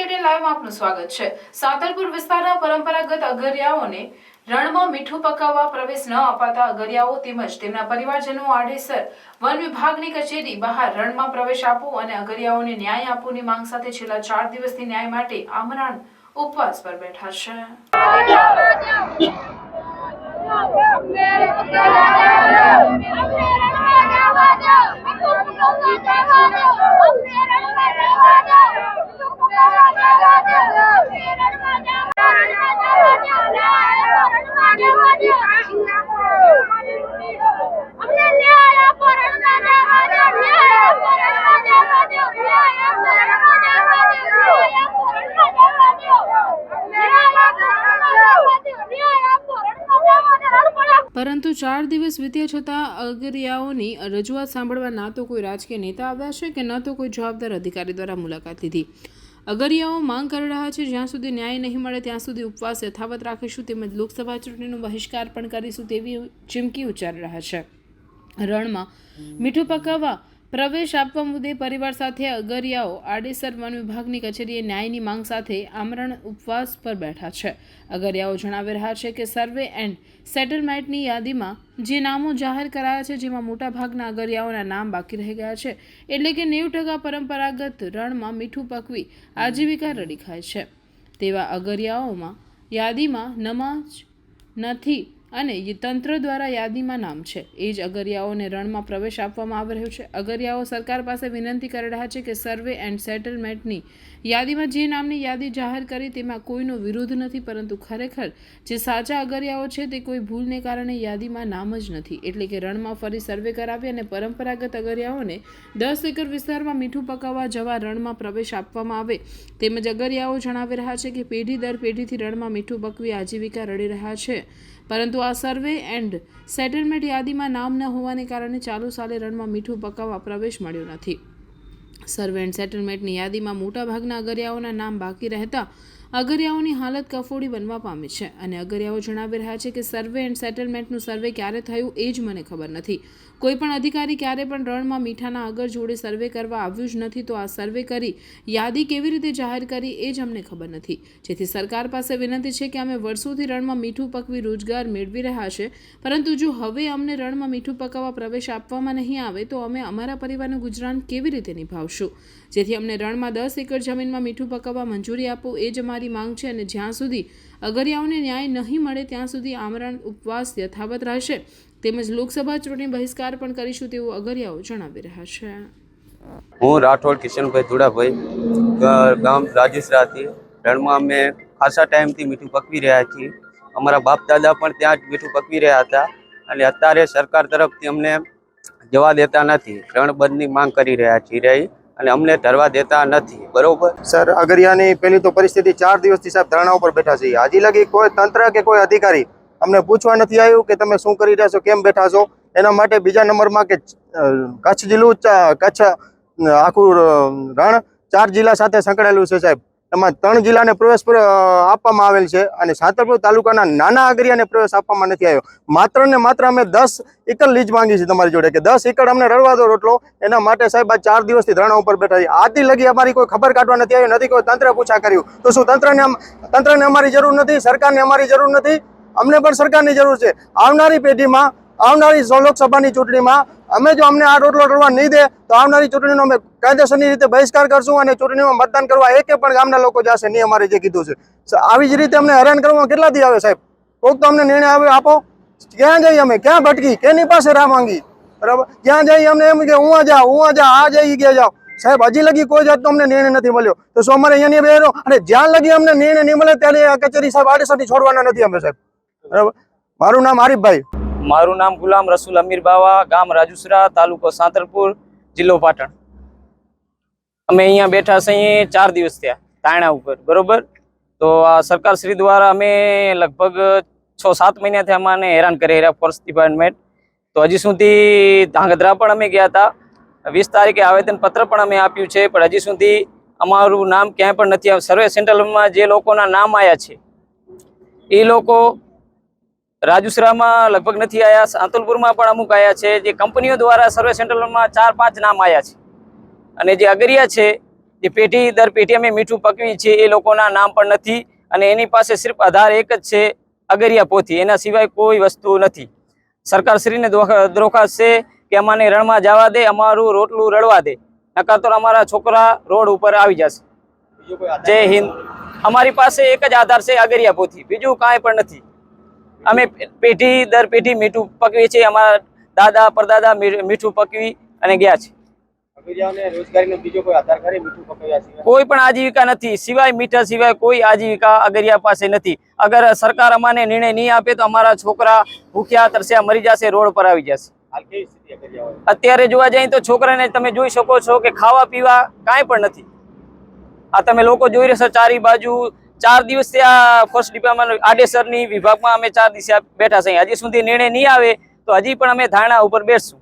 Media લાઈવમાં આપનું સ્વાગત છે। સાંતલપુર વિસ્તારના પરંપરાગત અગરિયાઓને રણમાં મીઠું પકાવવા પ્રવેશ ન અપાતા અગરિયાઓ તેમજ તેમના પરિવારજનો આડેસર વન વિભાગની કચેરી બહાર રણમાં પ્રવેશ આપો અને અગરિયાઓને ન્યાય આપોની માંગ સાથે છેલ્લા 4 દિવસથી ન્યાય માટે આમરણ ઉપવાસ પર બેઠા છે। પરંતુ 4 દિવસ વીત્યા છતાં અગરિયાઓની રજૂઆત સાંભળવા ના તો કોઈ રાજકીય નેતા આવ્યા છે કે ન તો કોઈ જવાબદાર અધિકારી દ્વારા મુલાકાત લીધી। અગરિયાઓ માંગ કરી રહ્યા છે જ્યાં સુધી ન્યાય નહીં મળે ત્યાં સુધી ઉપવાસ યથાવત રાખીશું તેમજ લોકસભા ચૂંટણીનો બહિષ્કાર પણ કરીશું તેવી ચીમકી ઉચ્ચારી રહ્યા છે। રણમાં મીઠું પકાવવા પ્રવેશ આપવા મુદ્દે પરિવાર સાથે અગરિયાઓ આડેસર વન વિભાગની કચેરીએ ન્યાયની માંગ સાથે આમરણ ઉપવાસ પર બેઠા છે। અગરિયાઓ જણાવી રહ્યા છે કે સર્વે એન્ડ સેટલમેન્ટની યાદીમાં જે નામો જાહેર કરાયા છે જેમાં મોટાભાગના અગરિયાઓના નામ બાકી રહી ગયા છે, એટલે કે 90% પરંપરાગત રણમાં મીઠું પકવી આજીવિકા રડી ખાય છે તેવા અગરિયાઓમાં યાદીમાં નમાજ નથી અને તંત્ર દ્વારા યાદીમાં નામ છે એ જ અગરિયાઓને રણમાં પ્રવેશ આપવામાં આવી રહ્યો છે। અગરિયાઓ સરકાર પાસે વિનંતી કરી રહ્યા છે કે સર્વે એન્ડ સેટલમેન્ટની યાદીમાં જે નામની યાદી જાહેર કરી તેમાં કોઈનો વિરોધ નથી, પરંતુ ખરેખર જે સાચા અગરિયાઓ છે તે કોઈ ભૂલને કારણે યાદીમાં નામ જ નથી, એટલે કે રણમાં ફરી સર્વે કરાવી અને પરંપરાગત અગરિયાઓને 10 એકર વિસ્તારમાં મીઠું પકાવવા જવા રણમાં પ્રવેશ આપવામાં આવે। તેમજ અગરિયાઓ જણાવી રહ્યા છે કે પેઢી દર પેઢીથી રણમાં મીઠું પકવી આજીવિકા રડી રહ્યા છે, પરંતુ આ સર્વે એન્ડ સેટલમેન્ટ યાદીમાં નામ ન હોવાને કારણે ચાલુ સાલે રણમાં મીઠું પકાવવા પ્રવેશ મળ્યો નથી। સર્વે એન્ડ સેટલમેન્ટની યાદીમાં મોટાભાગના અગરિયાઓના નામ બાકી રહેતા અગરિયાઓની હાલત કફોડી બનવા પામી છે અને અગરિયાઓ જણાવી રહ્યા છે કે સર્વે એન્ડ સેટલમેન્ટનું સર્વે ક્યારે થયું એ જ મને ખબર નથી। કોઈ પણ અધિકારી ક્યારે પણ રણમાં મીઠાના અગર જોડે સર્વે કરવા આવ્યું જ નથી, તો આ સર્વે કરી યાદી કેવી રીતે જાહેર કરી એ જ અમને ખબર નથી। જેથી સરકાર પાસે વિનંતી છે કે અમે વર્ષોથી રણમાં મીઠું પકવી રોજગાર મેળવી રહ્યા છે, પરંતુ જો હવે અમને રણમાં મીઠું પકાવવા પ્રવેશ આપવામાં નહીં આવે તો અમે અમારા પરિવારનું ગુજરાન કેવી રીતે નિભાવશું। જેથી અમને રણમાં 10 એકર જમીનમાં મીઠું પકાવવા મંજૂરી આપો એ જ અમારી માંગ છે અને જ્યાં સુધી અગરિયાઓને ન્યાય નહીં મળે ત્યાં સુધી આમરણ ઉપવાસ યથાવત રહેશે તેમજ લોકસભા ચૂંટણી બહિષ્કાર પણ કરીશું તેવું અગરિયાઓ જણાવી રહ્યા છે। હું રાઠોડ કિશનભાઈ ધુડાભાઈ ગામ રાજુસરાથી રણમાં અમે ખાસા ટાઈમથી મીઠું પકવી રહ્યા છીએ। અમારા બાપ દાદા પણ ત્યાં જ મીઠું પકવી રહ્યા હતા અને અત્યારે સરકાર તરફથી અમને જવા દેતા નથી। રણ બંધની માંગ કરી રહ્યા છીએ અને અમને ધરવા દેતા નથી। બરોબર સર, અગરિયાની પેલી તો પરિસ્થિતિ 4 દિવસથી સાહેબ ધરણા ઉપર બેઠા છે। હજી લગી કોઈ તંત્ર કે કોઈ અધિકારી અમને પૂછવા નથી આવ્યું કે તમે શું કરી રહ્યા છો, કેમ બેઠા છો। એના માટે બીજા નંબરમાં કે કચ્છ જિલ્લું કચ્છ આખું રણ 4 જિલ્લા સાથે સંકળાયેલું છે સાહેબ। એમાં 3 જિલ્લાને પ્રવેશ આપવામાં આવેલ છે અને સાંતલપુર તાલુકાના નાના અગરિયાને પ્રવેશ આપવામાં નથી આવ્યો। માત્ર ને માત્ર અમે 10 એકર લીજ માંગી છે તમારી જોડે કે 10 એકર અમને રળવા દો રોટલો। એના માટે સાહેબ આ 4 દિવસથી ધરણા ઉપર બેઠા છે। આથી લગી અમારી કોઈ ખબર કાઢવા નથી આવી, નથી કોઈ તંત્ર પૂછા કર્યું। તો શું તંત્રને અમારી જરૂર નથી, સરકારને અમારી જરૂર નથી? અમને પણ સરકારની જરૂર છે। આવનારી પેઢીમાં આવનારી લોકસભાની ચૂંટણીમાં અમે જો અમને આ રોટલો રળવા નહીં દે તો આવનારી ચૂંટણીનો અમે કાયદેસરની રીતે બહિષ્કાર કરશું અને ચૂંટણીમાં મતદાન કરવા એકે પણ ગામના લોકો જશે નહીં, અમારે જે કીધું છે। આવી જ રીતે અમને હેરાન કરવામાં કેટલા દી આવે સાહેબ? કોઈક તો અમને નિર્ણય આપો। ક્યાં જઈએ અમે, ક્યાં ભટકી, કેની પાસે રાહ માંગી? બરાબર, ક્યાં જઈએ અમને એમ કે હું જા આ જઈ ગયા જાઓ સાહેબ। હજી લગી કોઈ જાતનો અમને નિર્ણય નથી મળ્યો, તો શું અમારે અહીંયાની બેરો અને જ્યાં લગી અમને નિર્ણય નહીં મળે ત્યારે આ કચેરી સાહેબ આડેસરથી છોડવાના નથી અમે સાહેબ। બરાબર, મારું નામ આરીફભાઈ। મારું નામ ગુલામ રસૂલ અમીર બાવા, ગામ રાજુસરા, તાલુકો સાંતલપુર, જિલ્લો પાટણ। અમે અહીંયા બેઠા છીએ 4 દિવસ થયા તાયણા ઉપર, બરોબર। તો આ સરકાર શ્રી દ્વારા અમે લગભગ 6-7 મહિનાથી અમને હેરાન કરી રહ્યા ફોરેસ્ટ ડિપાર્ટમેન્ટ। તો હજી સુધી ધાંગધ્રા પણ અમે ગયા હતા, 20 તારીખે આવેદનપત્ર પણ અમે આપ્યું છે, પણ હજી સુધી અમારું નામ ક્યાંય પણ નથી આવ્યું। સર્વે સેન્ટરમાં જે લોકોના નામ આવ્યા છે એ લોકો રાજુસરામાં લગભગ નથી આવ્યા, સાંતલપુરમાં પણ અમુક આવ્યા છે। જે કંપનીઓ દ્વારા સર્વે સેન્ટરમાં 4-5 નામ આવ્યા છે અને જે અગરિયા છે જે પેઢી દર પેઢી અમે મીઠું પકવી છે એ લોકોના નામ પણ નથી, અને એની પાસે સિર્ફ આધાર એક જ છે, અગરિયા પોથી, એના સિવાય કોઈ વસ્તુ નથી. સરકારશ્રીને દરખાસ્ત છે કે અમાને રણમાં જવા દે, અમારું રોટલું રળવા દે, નકર તો અમારા છોકરા રોડ ઉપર આવી જશે. જય હિન્દ. અમારી પાસે એક જ આધાર છે, અગરિયા પોથી, બીજું કાંઈ પણ નથી. અમે પેઢી દર પેઢી મીઠું પકવીએ છીએ, અમારા દાદા પરદાદા મીઠું પકવી અને ગયા છે. કોઈ પણ આજીવિકા નથી, સિવાય મીઠા સિવાય કોઈ આજીવિકા અગરિયા પાસે નથી. અગર સરકાર અમાને નિર્ણય નહીં આપે તો અમારા છોકરા ભૂખ્યા તરસ્યા મરી જશે, રોડ પર આવી જશે. અત્યારે જોવા જઈએ તો છોકરાને તમે જોઈ શકો છો કે ખાવા પીવા કાંઈ પણ નથી. આ તમે લોકો જોઈ રહ્યા છો ચારી બાજુ. 4 દિવસથી આ ફર્સ્ટ ડિપાર્ટમેન્ટ આડેસરની વિભાગમાં અમે 4 દિવસે બેઠા છીએ. હજી સુધી નિર્ણય નહીં આવે તો હજી પણ અમે ધારણા ઉપર બેસશું.